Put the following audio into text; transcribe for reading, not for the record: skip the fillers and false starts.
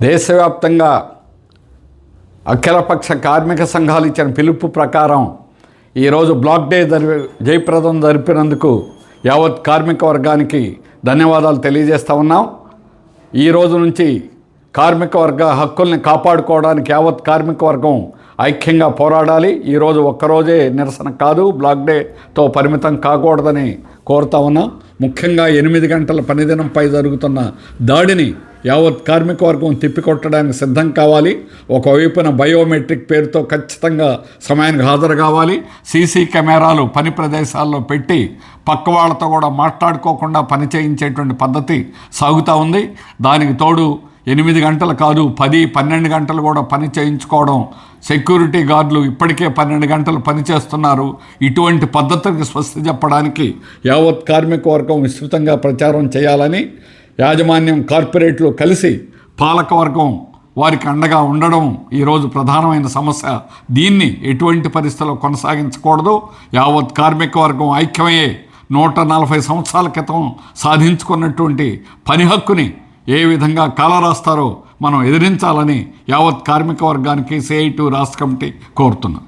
దేశవ్యాప్తంగా అఖిలపక్ష కార్మిక సంఘాలు ఇచ్చిన పిలుపు ప్రకారం ఈరోజు బ్లాక్ డే జయప్రదం జరిపినందుకు యావత్ కార్మిక వర్గానికి ధన్యవాదాలు తెలియజేస్తూ ఉన్నాం. ఈ రోజు నుంచి కార్మిక వర్గ హక్కుల్ని కాపాడుకోవడానికి యావత్ కార్మిక వర్గం ఐక్యంగా పోరాడాలి. ఈరోజు ఒక్కరోజే నిరసన కాదు, బ్లాక్ డేతో పరిమితం కాకూడదని కోరుతా ఉన్నాం. ముఖ్యంగా 8 గంటల పనిదినంపై జరుగుతున్న దాడిని యావత్ కార్మిక వర్గం తిప్పికొట్టడానికి సిద్ధం కావాలి. ఒకవైపున బయోమెట్రిక్ పేరుతో ఖచ్చితంగా సమయానికి హాజరు కావాలి. సీసీ కెమెరాలు పని ప్రదేశాల్లో పెట్టి పక్క వాళ్ళతో కూడా మాట్లాడుకోకుండా పని చేయించేటువంటి పద్ధతి సాగుతూ ఉంది. దానికి తోడు 8 గంటలు కాదు 10-12 గంటలు కూడా పని చేయించుకోవడం. సెక్యూరిటీ గార్డులు ఇప్పటికే 12 గంటలు పని చేస్తున్నారు. ఇటువంటి పద్ధతికి స్వస్తి చెప్పడానికి యావత్ కార్మిక వర్గం విస్తృతంగా ప్రచారం చేయాలని, యాజమాన్యం కార్పొరేట్లు కలిసి పాలకవర్గం వారికి అండగా ఉండడం ఈరోజు ప్రధానమైన సమస్య. దీన్ని ఎటువంటి పరిస్థితుల్లో కొనసాగించకూడదు. యావత్ కార్మిక వర్గం ఐక్యమయ్యే 140 సంవత్సరాల క్రితం సాధించుకున్నటువంటి పని హక్కుని ఏ విధంగా కాలరాస్తారో మనం ఎదిరించాలని యావత్ కార్మిక వర్గానికి CITU రాష్ట్ర కమిటీ కోరుతున్నాం.